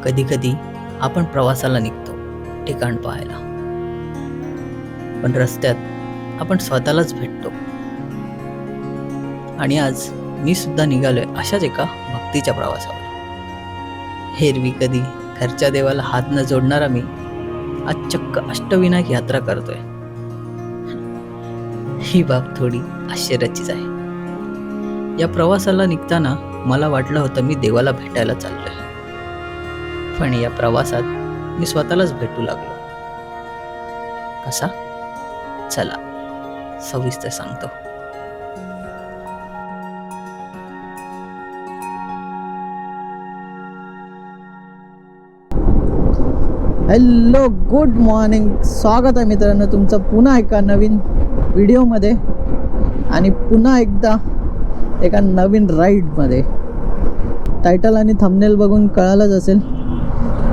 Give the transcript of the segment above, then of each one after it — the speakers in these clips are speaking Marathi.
कधी कधी आपण प्रवासाला निघतो ठिकाण पाहायला, पण रस्त्यात आपण स्वतःलाच भेटतो. आणि आज मी सुद्धा निघालोय अशाच एका भक्तीच्या प्रवासावर. एरवी कधी घरच्या देवाला हात न जोडणारा मी आज चक्क अष्टविनायक यात्रा करतोय. ही बाब थोडी आश्चर्याचीच आहे. या प्रवासाला निघताना मला वाटलं होतं मी देवाला भेटायला चाललोय, पण या प्रवासात मी स्वतःलाच भेटू लागलो. कसा? चला सविस्तर सांगतो. Hello, good morning. स्वागत आहे मित्रांनो तुमचं पुन्हा एका नवीन व्हिडिओमध्ये आणि पुन्हा एकदा एका नवीन राईडमध्ये. टायटल आणि थंबनेल बघून कळालंच असेल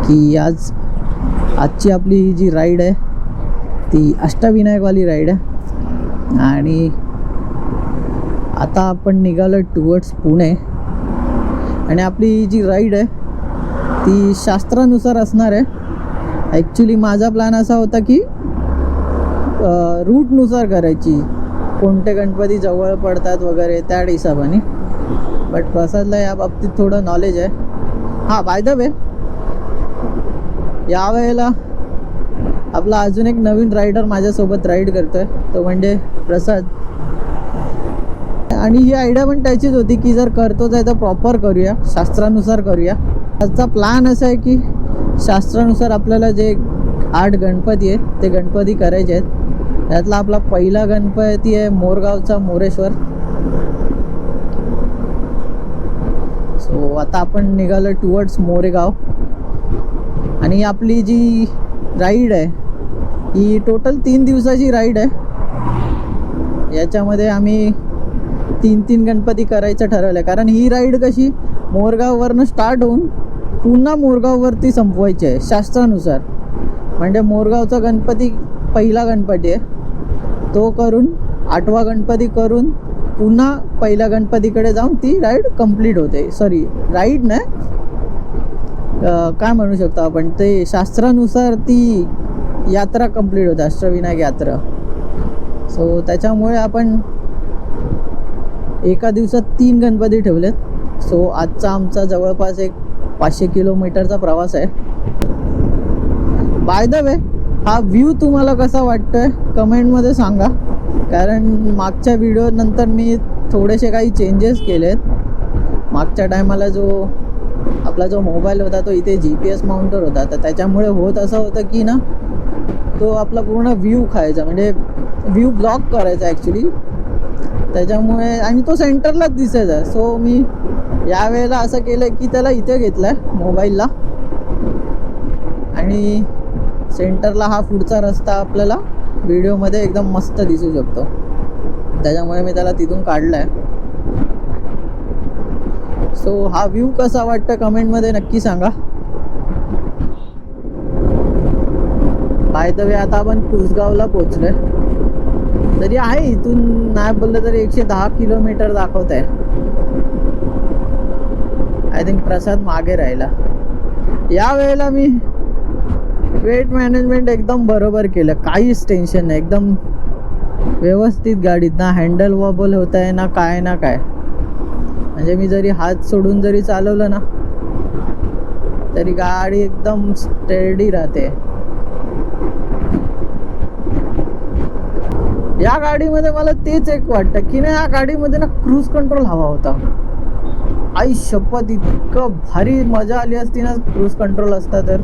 की आजची आपली ही जी राईड आहे ती अष्टविनायकवाली राईड आहे. आणि आता आपण निघालो टुवर्ड्स पुणे. आणि आपली ही जी राईड आहे ती शास्त्रानुसार असणार आहे. ॲक्च्युली माझा प्लॅन असा होता की रूटनुसार करायची, कोणते गणपती जवळ पडतात वगैरे त्या हिशोबाने. बट प्रसादला या बाबतीत थोडं नॉलेज आहे. हां, बाय द वे यावेळेला आपला अजून एक नवीन रायडर माझ्यासोबत राईड करतोय, तो म्हणजे प्रसाद. आणि ही आयडिया पण त्याचीच होती की जर करतोच आहे तर प्रॉपर करूया, शास्त्रानुसार करूया. त्याचा प्लॅन असा आहे की शास्त्रानुसार आपल्याला जे 8 गणपती आहेत ते गणपती करायचे आहेत. त्यातला आपला पहिला गणपती आहे मोरगावचा मोरेश्वर. सो आता आपण निघालो टुवर्ड्स मोरेगाव. आणि आपली जी राईड आहे ही टोटल 3 दिवसाची राईड आहे. याच्यामध्ये आम्ही 3 गणपती करायचं ठरवलं आहे, कारण ही राईड कशी मोरगाववरनं स्टार्ट होऊन पुन्हा मोरगाववरती संपवायची आहे शास्त्रानुसार. म्हणजे मोरगावचा गणपती पहिला गणपती आहे तो करून 8वा गणपती करून पुन्हा पहिल्या गणपतीकडे जाऊन ती राईड कंप्लीट होते. सॉरी, राईड नाही, काय म्हणू शकतो आपण, ते शास्त्रानुसार ती यात्रा कंप्लीट होते, अष्टविनायक यात्रा. सो त्याच्यामुळे आपण एका दिवसात 3 गणपती ठेवलेत. सो आजचा आमचा जवळपास एक 500 किलोमीटरचा प्रवास आहे. बाय द वे, हा व्ह्यू तुम्हाला कसा वाटतोय कमेंटमध्ये सांगा, कारण मागच्या व्हिडिओ नंतर मी थोडेसे काही चेंजेस केलेत. मागच्या टायमाला आपला जो मोबाईल होता तो इथे GPS माउंटर होता, तर त्याच्यामुळे होत असं होतं की ना तो आपला पूर्ण व्ह्यू खायचा, म्हणजे व्ह्यू ब्लॉक करायचा ॲक्च्युली. त्याच्यामुळे आणि तो सेंटरलाच दिसायचा. सो मी यावेळेला असं केलं की त्याला इथे घेतलं आहे मोबाईलला, आणि सेंटरला हा पुढचा रस्ता आपल्याला व्हिडिओमध्ये एकदम मस्त दिसू शकतो. त्याच्यामुळे मी त्याला तिथून काढलं आहे. सो हा व्ह्यू कसा वाटतं कमेंटमध्ये नक्की सांगा. बाय द वे आता आपण कुसगावला पोचलो आहे. तरी आहे इथून नाही बोललं तरी 110 किलोमीटर दाखवत आहे. आय थिंक प्रसाद मागे राहिला. यावेळेला मी वेट मॅनेजमेंट एकदम बरोबर केलं, काहीच टेन्शन नाही, एकदम व्यवस्थित गाडीत, ना हँडल वॉबल होत आहे ना काय. म्हणजे मी जरी हात सोडून जरी चालवलं ना तरी गाडी एकदम स्टेडी राहते. या गाडीमध्ये मला तेच एक वाटतं की ना, या गाडीमध्ये ना क्रूज कंट्रोल हवा होता. आई शपथ, इतकं भारी मजा आली असती ना क्रूज कंट्रोल असता तर.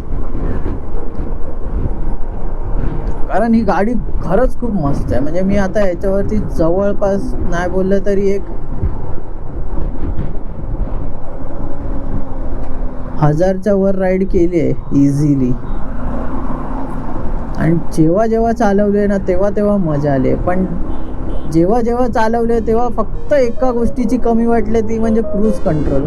कारण ही गाडी खरंच खूप मस्त आहे. म्हणजे मी आता याच्यावरती जवळपास नाही बोललं तरी एक 1000च्या वर राईड केली आहे इझिली. आणि जेव्हा चालवले ना तेव्हा मजा आली. पण जेव्हा चालवले तेव्हा फक्त एका गोष्टीची कमी वाटली, ती म्हणजे क्रूज कंट्रोल.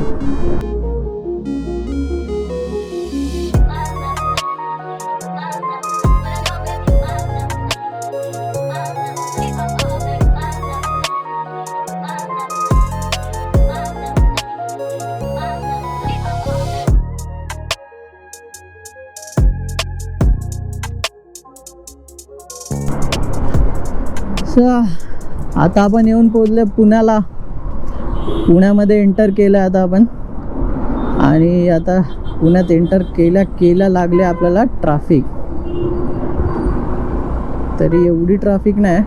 आता आपण येऊन पोहोचले पुण्याला. पुण्यामध्ये एंटर केलं आता आपण. आणि आता पुण्यात एंटर केल्या लागले आपल्याला ट्रॅफिक. तरी एवढी ट्रॅफिक नाही,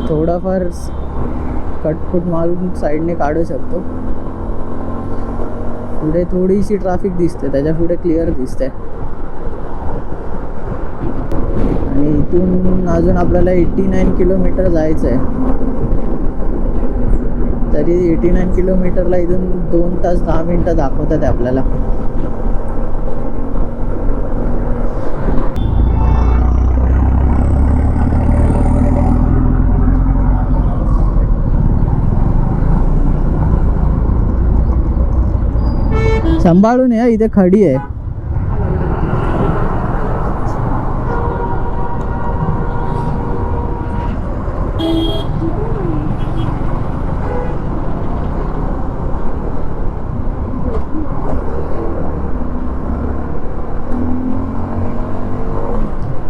थोडाफार कटकुट मारून साईडने काढू शकतो. पुढे थोडीशी ट्रॅफिक दिसते, त्याच्या पुढे क्लिअर दिसते. आणि इथून अजून आपल्याला 89 किलोमीटर जायचं आहे. तरी 89 किलोमीटरला इथून 2 तास 10 मिनटं दाखवतात आपल्याला. सांभाळून या, इथे खडी आहे.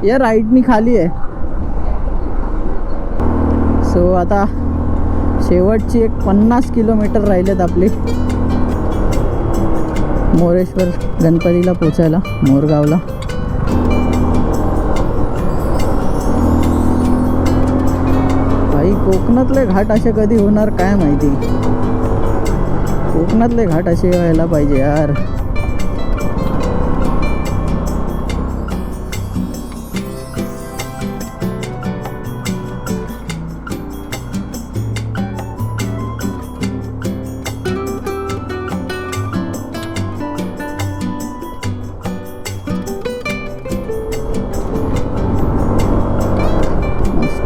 या राईटनी खाली आहे. सो आता शेवटची एक 50 किलोमीटर राहिलेत आपली मोरेश्वर गणपतीला पोचायला, मोरगावला. भाई कोकणातले घाट असे कधी होणार काय माहिती. कोकणातले घाट असे व्हायला पाहिजे यार.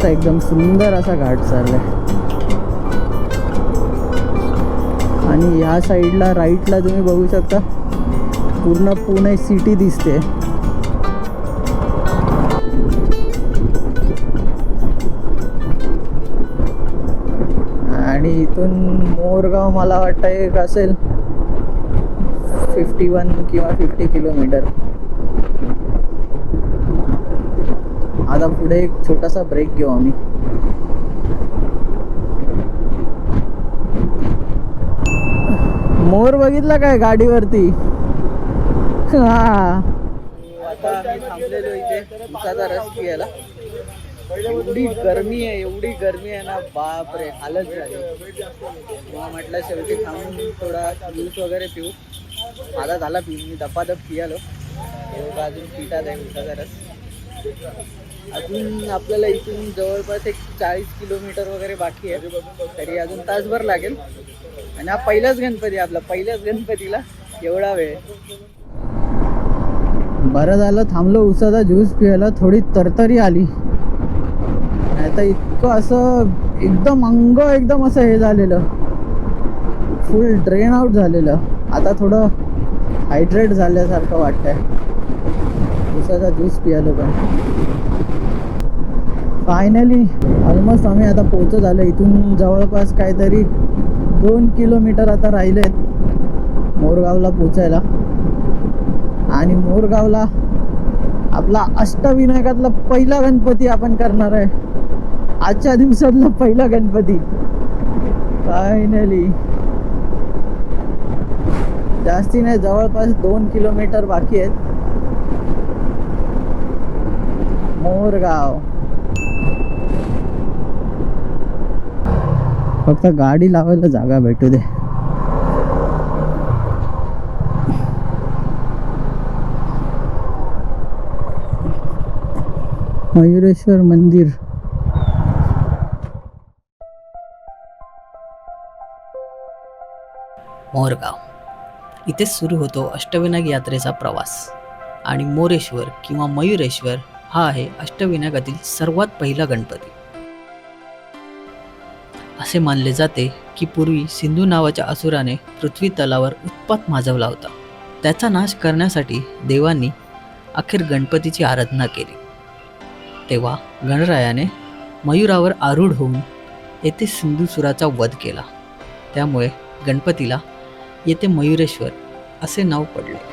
एकदम सुंदर असा घाट चाललाय. आणि ह्या साईडला राईटला तुम्ही बघू शकता पूर्ण पुणे सिटी दिसते. आणि इथून मोरगाव मला वाटतं एक असेल 51 किंवा 50 किलोमीटर. आता पुढे एक छोटासा ब्रेक घेऊ आम्ही. मोर बघितला काय गाडीवरती? हा, आता आम्ही थांबलेलो इथे उसाचा रस पियाला. एवढी गरमी आहे ना, बाप रे, हालत झाली. म्हटलं शेवटी थांबून थोडा ज्यूस वगैरे पिऊ. आता झाला पिऊ, मी दपादप पियालो. एवढा अजून पिठात आहे उसाचा रस. अजून आपल्याला इथून जवळपास एक 40 किलोमीटर वगैरे बाकी आहे. तरी अजून तासभर लागेल. आणि हा पहिलाच गणपती आपला, पहिल्याच गणपतीला एवढा वेळ. बरं झालं थांबलो उसाचा ज्यूस पियाला, थोडी तरतरी आली. नाही तर इतकं असं एकदम अंग एकदम असं हे झालेलं, फुल ड्रेन आउट झालेलं. आता थोडं हायड्रेट झाल्यासारखं वाटतंय उसाचा ज्यूस पियालो. पण फायनली ऑलमोस्ट आम्ही आता पोहोचत झालो. इथून जवळपास काहीतरी 2 किलोमीटर आता राहिलेत मोरगावला पोचायला. आणि मोरगावला आपला अष्टविनायकातला पहिला गणपती आपण करणार आहे. आजच्या दिवसातला पहिला गणपती फायनली. जास्ती नाही, जवळपास 2 किलोमीटर बाकी आहेत मोरगाव. फक्त गाडी लावायला जागा भेटू दे. मयुरेश्वर मंदिर. मोरगाव इथे सुरू होतो अष्टविनायक यात्रेचा प्रवास. आणि मोरेश्वर किंवा मयुरेश्वर हा आहे अष्टविनायकातील सर्वात पहिला गणपती. असे मानले जाते की पूर्वी सिंधू नावाच्या असुराने पृथ्वी तलावर उत्पात माजवला होता. त्याचा नाश करण्यासाठी देवांनी अखेर गणपतीची आराधना केली. तेव्हा गणरायाने मयुरावर आरूढ होऊन येथे सिंधुसुराचा वध केला. त्यामुळे गणपतीला येथे मयुरेश्वर असे नाव पडले.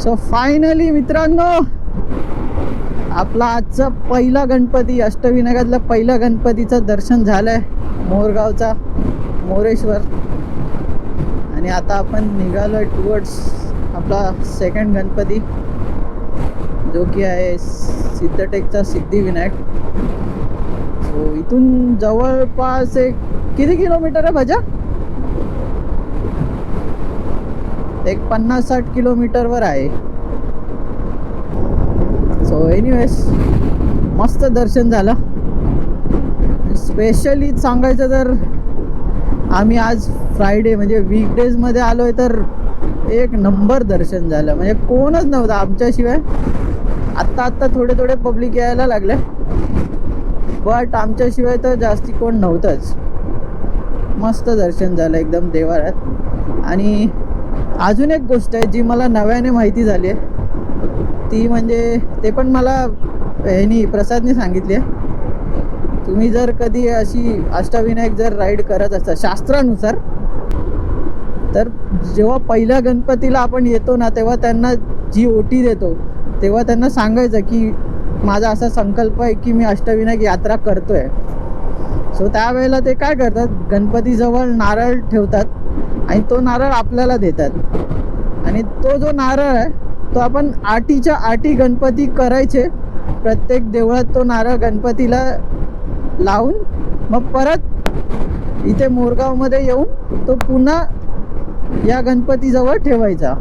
सो फायनली मित्रांनो, आपला आजचा पहिला गणपती, अष्टविनायकातला पहिला गणपतीचं दर्शन झालंय, मोरगावचा मोरेश्वर. आणि आता आपण निघालोय टुवर्ड्स आपला सेकंड गणपती, जो की आहे सिद्धटेकचा सिद्धिविनायक. सो इथून जवळपास एक किती किलोमीटर आहे भजा? एक 50-60 किलोमीटरवर आहे. सो एनिवेज मस्त दर्शन झालं. स्पेशली सांगायचं तर आम्ही आज फ्रायडे म्हणजे वीकडेजमध्ये आलो आहे, तर एक नंबर दर्शन झालं. म्हणजे कोणच नव्हतं आमच्याशिवाय. आत्ता थोडे पब्लिक यायला लागले, बट आमच्याशिवाय तर जास्ती कोण नव्हतंच. मस्त दर्शन झालं एकदम देवाऱ्यात. आणि अजून एक गोष्ट आहे जी मला नव्याने माहिती झाली आहे, ती म्हणजे ते पण मला प्रसादने सांगितली आहे. तुम्ही जर कधी अशी अष्टविनायक जर राईड करत असता शास्त्रानुसार, तर जेव्हा पहिल्या गणपतीला आपण येतो ना, तेव्हा त्यांना जी ओटी देतो, तेव्हा त्यांना सांगायचं की माझा असा संकल्प आहे की मी अष्टविनायक यात्रा करतोय. सो त्यावेळेला ते काय करतात, गणपतीजवळ नारळ ठेवतात आणि तो नारळ आपल्याला देतात. आणि तो जो नारळ आहे तो आपण आटीच्या आटी गणपती करायचे. प्रत्येक देवळात तो नारळ गणपतीला लावून मग परत इथे मोरगावमध्ये येऊन तो पुन्हा या गणपतीजवळ ठेवायचा.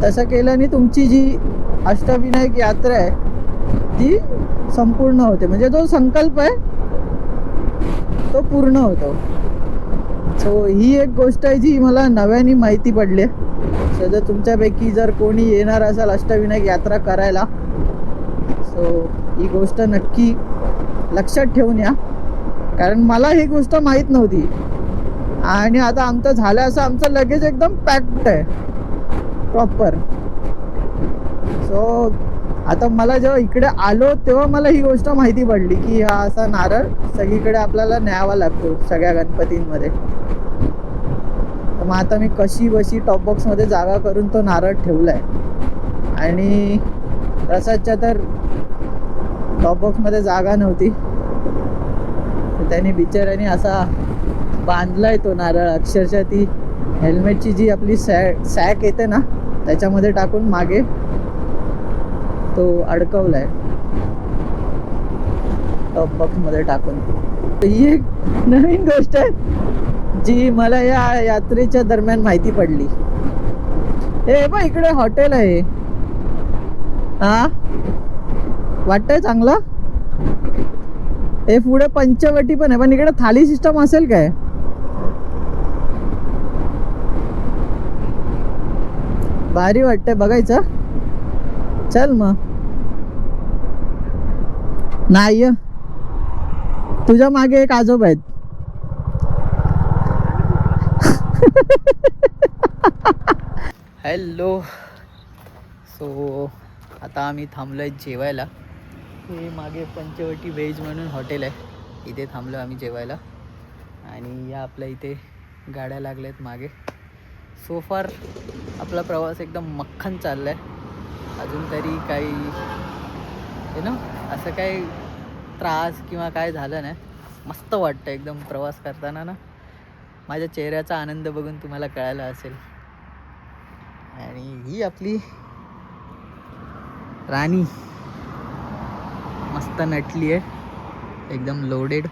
तसं केल्याने तुमची जी अष्टविनायक यात्रा आहे ती संपूर्ण होते, म्हणजे जो संकल्प आहे तो पूर्ण होतो. सो ही एक गोष्ट आहे जी मला नव्याने माहिती पडली. सो जर तुमच्यापैकी जर कोणी येणार असेल अष्टविनायक यात्रा करायला, सो ही गोष्ट नक्की लक्षात ठेवून या, कारण मला ही गोष्ट माहीत नव्हती. आणि आता आमचं झालं असं, आमचं लगेज एकदम पॅक्ड आहे प्रॉपर. सो आता मला जेव्हा इकडे आलो तेव्हा मला ही गोष्ट माहिती पडली की हा असा नारळ सगळीकडे आपल्याला न्यावा लागतो सगळ्या गणपतींमध्ये. तर मग आता मी कशी बशी टॉप बॉक्समध्ये जागा करून तो नारळ ठेवला आहे. आणि प्रसादच्या तर टॉप बॉक्समध्ये जागा नव्हती, तर त्याने बिचाऱ्याने असा बांधलाय तो नारळ. अक्षरशः ती हेल्मेटची जी आपली सॅक येते ना, त्याच्यामध्ये टाकून मागे तो अडकवलाय टॉप बॉक्समध्ये टाकून. तर ही एक नवीन गोष्ट आहे जी मला या यात्रेच्या दरम्यान माहिती पडली. हे बघ इकडे हॉटेल आहे. हा वाटतंय चांगलं. हे पुढे पंचवटी पण आहे, पण इकडे थाली सिस्टम असेल काय? भारी वाटतंय बघायचं. चल मग. नाही तुझ्या मागे एक आजोबा आहेत. हॅलो. सो आता आम्ही थांबलोय जेवायला. हे मागे पंचवटी व्हेज म्हणून हॉटेल आहे, इथे थांबलो आम्ही जेवायला. आणि या आपल्या इथे गाड्या लागल्यात मागे. सो फार आपला प्रवास एकदम मक्खन चालला आहे. अजून तरी काही असं काही त्रास किंवा काय झालं नाही. मस्त वाटतं एकदम प्रवास करताना ना. माझ्या चेहऱ्याचा आनंद बघून तुम्हाला कळायला असेल. आणि ही आपली राणी मस्त नटली आहे, एकदम लोडेड.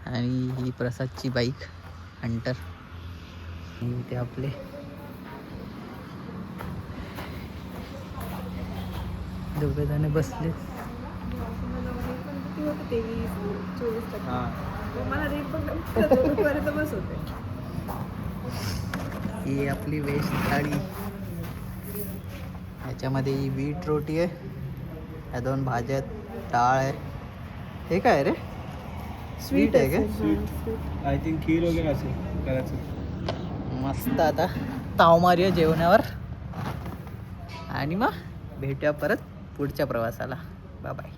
आणि ही प्रसादची बाईक हंटर. आणि ते आपले दोघे जण बसले. ही आपली व्हेज थाळी. ह्याच्यामध्ये ही बीट रोटी आहे, ह्या 2 भाज्या, डाळ आहे. हे काय रे, स्वीट आहे का? आय थिंक खीर वगैरे असेल करायचं. मस्त. आता ताव मारूया जेवणावर आणि मग भेटूया परत पुढच्या प्रवासाला. Bye bye.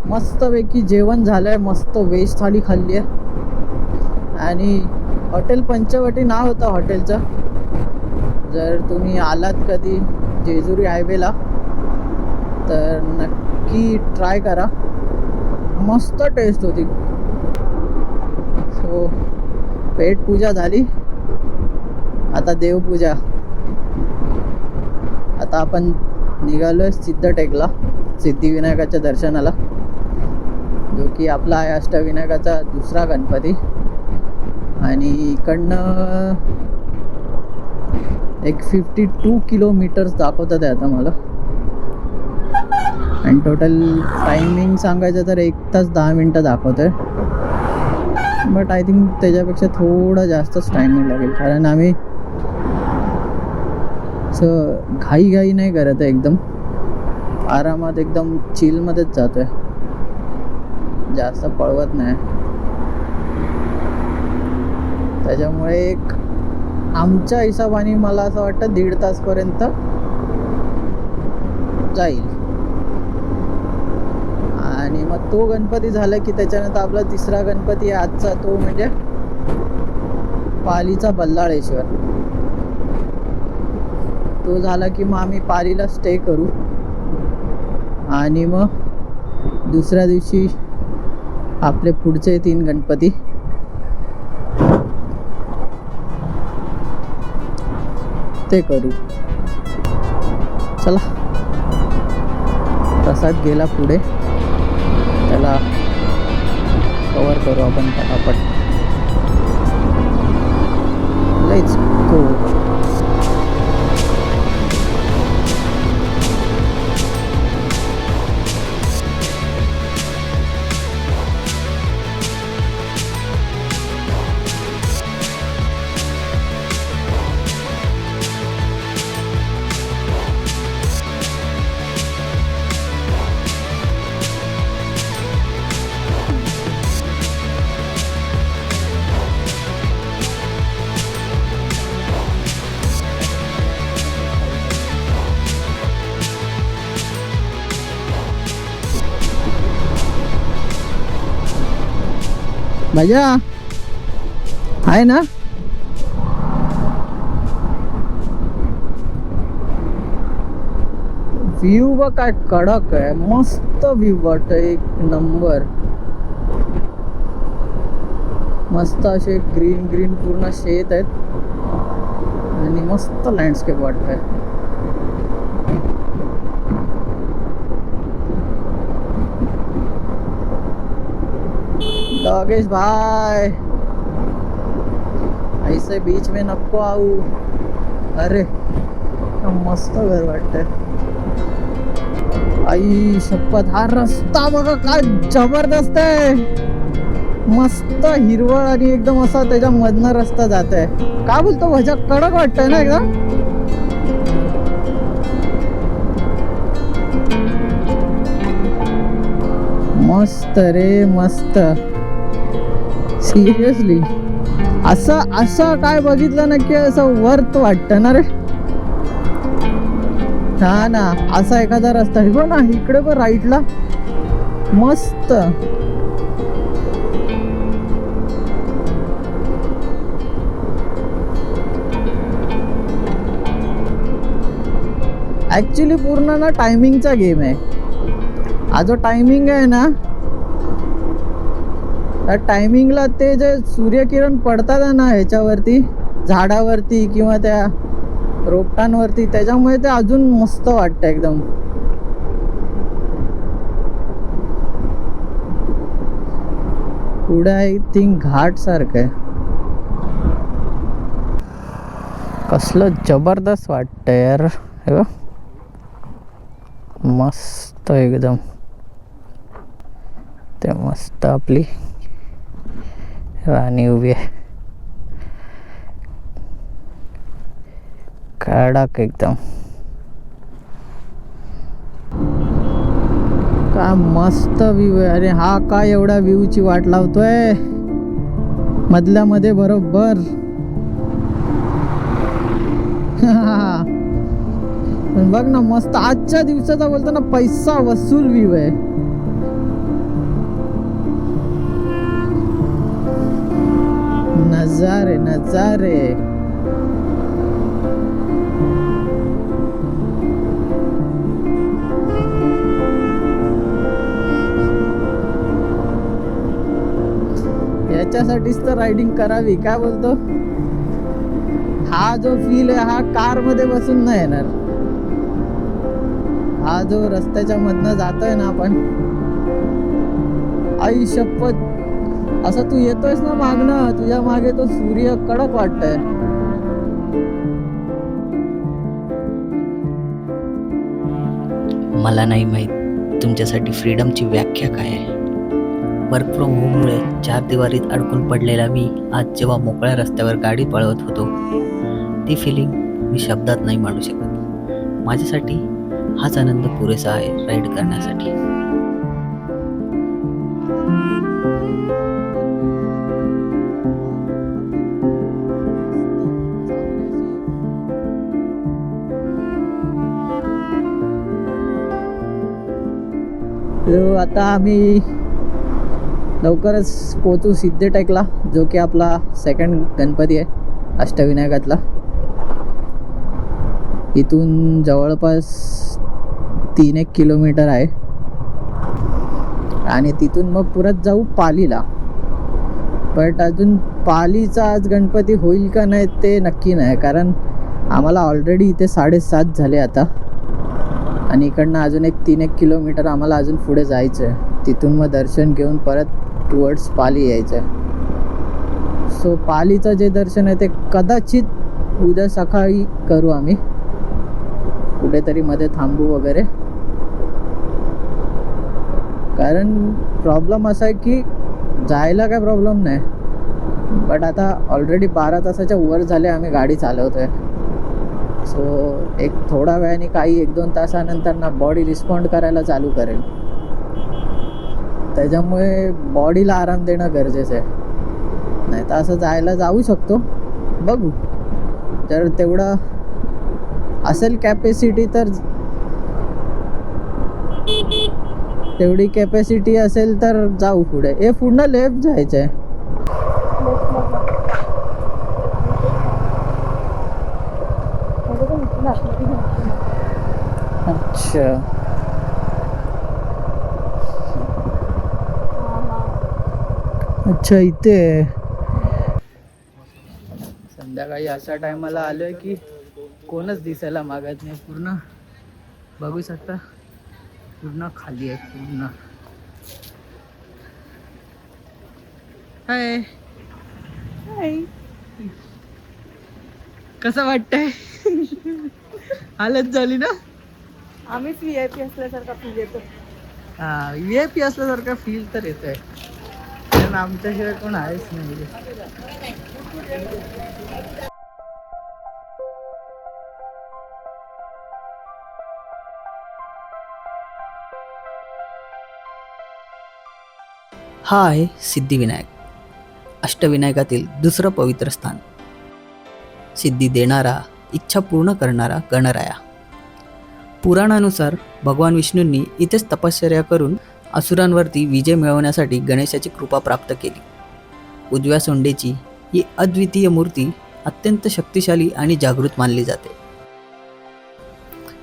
मस्तपैकी जेवण झालंय, मस्त व्हेज थाळी खाल्ली आहे. आणि हॉटेल पंचवटी नाव होतं हॉटेलचं. जर तुम्ही आलात कधी जेजुरी हायवेला तर नक्की ट्राय करा, मस्त टेस्ट होती. सो पेट पूजा झाली, आता देवपूजा. आता आपण निघालोय सिद्धटेकला, सिद्धिविनायकाच्या दर्शनाला, जो की आपला आहे अष्टविनायकाचा दुसरा गणपती. आणि इकडनं एक 52 किलोमीटर्स दाखवतात आहे आता मला. आणि टोटल टायमिंग सांगायचं तर 1 तास 10 मिनटं दाखवत आहे. बट आय थिंक त्याच्यापेक्षा थोडा जास्तच टायमिंग लागेल, कारण आम्ही असं घाई नाही करत आहे, एकदम आरामात एकदम चिलमध्येच जातो आहे, जास्त पळवत नाही. त्याच्यामुळे एक आमच्या हिशोबाने मला असं वाटतं 1.5 तासपर्यंत जाईल. आणि मग तो गणपती झाला की त्याच्यानंतर आपला तिसरा गणपती आहे आजचा, तो म्हणजे पालीचा बल्लाळेश्वर. तो झाला की मग आम्ही पालीला स्टे करू आणि मग दुसऱ्या दिवशी आपले पुढचे 3 गणपती ते करू. चला, प्रसाद गेला पुढे, त्याला कवर करू आपण पटापट. Let's go. भैया आहे ना? व्ह्यू बघ काय कडक आहे, मस्त व्ह्यू वाटत, एक नंबर. मस्त असे ग्रीन पूर्ण शेत आहेत आणि मस्त लँडस्केप वाटतंय. योगेश भाई, ऐसे बीच में नको आऊ. अरे मस्त घर वाटतंय. आई शपथ, हा रस्ता बघा काय जबरदस्त आहे, मस्त हिरवळ आणि एकदम असा त्याच्या मधनं रस्ता जात आहे. काय बोलतो भजा, कडक वाटतंय ना एकदम. मस्त रे मस्त, सिरियसली असं काय बघितलं ना की असं वर्थ वाटतं ना रे. हा ना, असा एखादा रस्ता हो ना इकडे पण राईटला, मस्त. ऍक्च्युली पूर्ण ना टायमिंगचा गेम आहे हा. जो टायमिंग आहे ना, त्या टायमिंगला ते जे सूर्यकिरण पडतात ना ह्याच्यावरती, झाडावरती किंवा त्या रोपटांवरती, त्याच्यामुळे ते अजून मस्त वाटतं एकदम. पुढे आय थिंक घाट सारखं आहे. कसलं जबरदस्त वाटतं यार, हे बघ मस्त एकदम. ते मस्त आपली राणी उभी आहे, कडक एकदम. काय मस्त व्ह्यू आहे. अरे हा काय एवढा व्ह्यूची वाट लावतोय मधल्या मध्ये बरोबर. पण बघ ना मस्त, आजच्या दिवसाचा बोलतो ना पैसा वसूल व्ह्यू आहे. नजारे नजारे. त्यासाठीच तर रायडिंग करावी, काय बोलतो. हा जो फील आहे हा कार मध्ये बसून नाही येणार. हा जो रस्त्याच्या मधनं जातोय ना आपण, आई शपथ, असं तू येतोयस ना मागणं, तुझ्या मागे तो सूर्य कडक वाटतंय. मला नाही माहीत तुमच्यासाठी फ्रीडमची व्याख्या काय आहे. वर्क फ्रॉम होममुळे 4 दिवारीत अडकून पडलेला मी आज जेव्हा मोकळ्या रस्त्यावर गाडी पळवत होतो, ती फिलिंग मी शब्दात नाही मांडू शकत. माझ्यासाठी हाच आनंद पुरेसा आहे राईड करण्यासाठी. तो आता आम्ही लवकरच पोचू सिद्धटेकला, जो की आपला सेकंड गणपती आहे अष्टविनायकातला. इथून जवळपास 3-1 किलोमीटर आहे आणि तिथून मग परत जाऊ पालीला. बट अजून पालीचा आज गणपती होईल का नाही ते नक्की नाही, कारण आम्हाला ऑलरेडी इथे 7:30 झाले आता आणि इकडनं अजून 3-1 किलोमीटर आम्हाला अजून पुढे जायचं आहे. तिथून मग दर्शन घेऊन परत टुवर्ड्स पाली यायचं आहे. सो पालीचं जे दर्शन आहे ते कदाचित उद्या सकाळी करू आम्ही, कुठेतरी मध्ये थांबू वगैरे. कारण प्रॉब्लेम असा आहे की जायला काय प्रॉब्लेम नाही, बट आता ऑलरेडी 12 तासाच्या वर झाले आम्ही गाडी चालवतोय. सो एक थोडा वेळाने काही 1-2 तासानंतर ना बॉडी रिस्पॉन्ड करायला चालू करेल. त्याच्यामुळे बॉडीला आराम देणं गरजेचं आहे. नाही तर असं जायला जाऊ शकतो, बघू. जर तेवढं असेल कॅपॅसिटी तर, तेवढी कॅपॅसिटी असेल तर जाऊ पुढे. हे पुढनं लेफ्ट जायचं आहे. अच्छा, अच्छा इथे संध्याकाळी अशा टायमाला आलोय की कोणच दिसायला मागत नाही. पूर्ण बघू शकता, पूर्ण खाली आहे पूर्ण. हाय हाय, कसं वाटतंय? हालत झाली ना. आम्हीच VIP असल्यासारखा फील येतो. हा, VIP असल्यासारखा फील तर येतोय, कारण आमच्याशिवाय कोण आहेच नाही. हा आहे सिद्धिविनायक, अष्टविनायकातील दुसरं पवित्र स्थान. सिद्धी देणारा, इच्छा पूर्ण करणारा गणराया. पुराणानुसार भगवान विष्णूंनी इथेच तपश्चर्या करून असुरांवरती विजय मिळवण्यासाठी गणेशाची कृपा प्राप्त केली. उजव्या सोंडेची ही अद्वितीय मूर्ती अत्यंत शक्तिशाली आणि जागृत मानली जाते.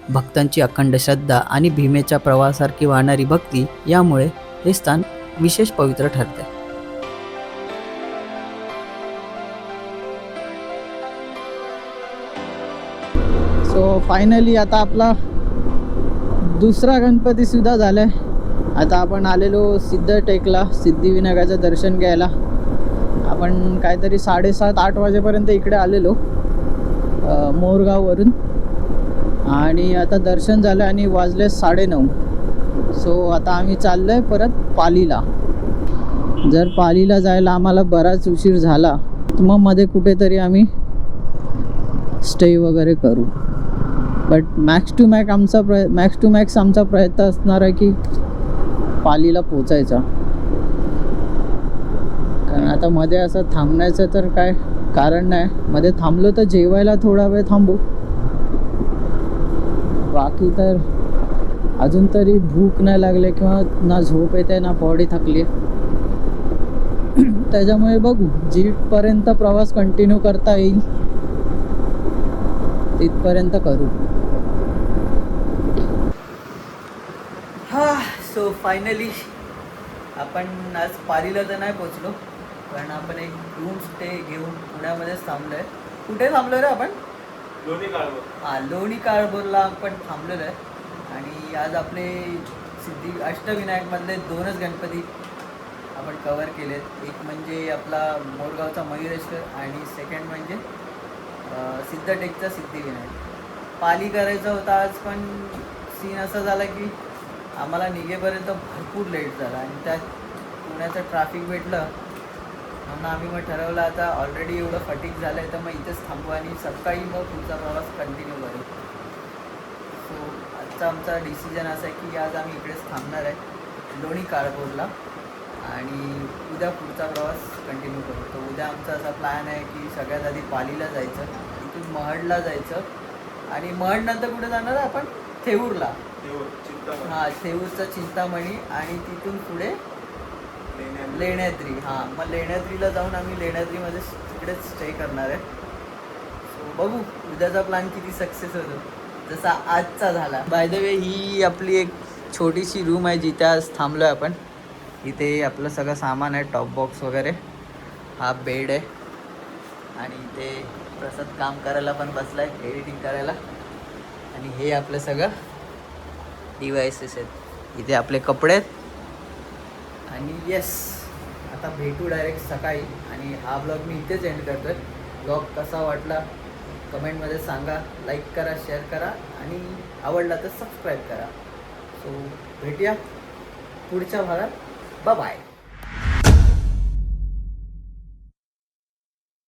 भक्तांची अखंड श्रद्धा आणि भीमेच्या प्रवाहासारखी वाहणारी भक्ती यामुळे हे स्थान विशेष पवित्र ठरते. सो फायनली आता आपला दुसरा गणपती सुद्धा झालाय. आता आपण आलेलो सिद्धटेकला सिद्धिविनायकाचं दर्शन घ्यायला. आपण काहीतरी 7:30-8 वाजेपर्यंत इकडे आलेलो मोरगाववरून, आणि आता दर्शन झालं आणि वाजले 9:30. सो आता आम्ही चाललोय परत पालीला. जर पालीला जायला आम्हाला बराच उशीर झाला तर मग मध्ये कुठेतरी आम्ही स्टे वगैरे करू. बट मॅक्स टू मॅक्स आमचा प्रयत्न असणार आहे की पालीला पोचायचा. कारण आता मध्ये असं थांबण्याचं तर काय कारण नाही. मध्ये थांबलो तर जेवायला थोडा वेळ थांबू, बाकी तर अजून तरी भूक नाही लागले किंवा ना झोप येते ना बॉडी थकली. त्याच्यामुळे बघू, जिथपर्यंत प्रवास कंटिन्यू करता येईल तिथपर्यंत करू. हा, सो फायनली आपण आज पालीला तर नाही पोचलो, कारण आपण एक रूम स्टे घेऊन पुण्यामध्येच थांबलो आहे. कुठे थांबलो रे आपण? लोणी काढवं. हां, लोणी काळभोरला आपण थांबलेलो आहे. आणि आज आपले सिद्धी अष्टविनायकमधले 2च गणपती आपण कवर केलेत. एक म्हणजे आपला मोरगावचा मयुरेश्वर आणि सेकंड म्हणजे सिद्धटेकचा सिद्धिविनायक. पाली करायचा होता आज, पण सीन असा झाला की आम्हाला निघेपर्यंत भरपूर लेट झाला आणि त्यात पुण्याचं ट्रॅफिक भेटलं म्हणून आम्ही मग ठरवलं आता ऑलरेडी एवढं फटीक झालं आहे तर मग इथेच थांबू आणि सकाळी मग पुढचा प्रवास कंटिन्यू करू. सो आजचा आमचा डिसिजन असा आहे की आज आम्ही इकडेच थांबणार आहे लोणी काळभोरला आणि उद्या पुढचा प्रवास कंटिन्यू करू. तर उद्या आमचा असा प्लॅन आहे की सगळ्यात आधी पालीला जायचं, इथून महडला जायचं आणि महडनंतर कुठे जाणार आहे आपण? थेऊरला. चिंतामणी. हां, थेऊरचा चिंतामणी आणि तिथून पुढे लेण्याद्री. हां, मग लेण्याद्रीला जाऊन आम्ही लेण्याद्रीमध्ये तिकडेच स्टे करणार आहे. सो बघू उद्याचा प्लॅन किती सक्सेस होतो, जसा आजचा झाला. बाय द वे ही आपली एक छोटीशी रूम आहे जिथे आज थांबलो आहे आपण. इथे आपलं सगळं सामान आहे, टॉप बॉक्स वगैरे. हा बेड आहे आणि इथे प्रसाद काम करायला पण बसला आहे, एडिटिंग करायला. आणि हे आपलं सगळं डिव्हायसेस आहेत. इथे आपले कपडे आहेत. आणि येस, आता भेटू डायरेक्ट सकाळी. आणि हा ब्लॉग मी इथेच एंड करतो आहे. ब्लॉग कसा वाटला कमेंटमध्ये सांगा, लाईक करा, शेअर करा आणि आवडला तर सबस्क्राईब करा. सो भेटूया पुढच्या भागात. बाय.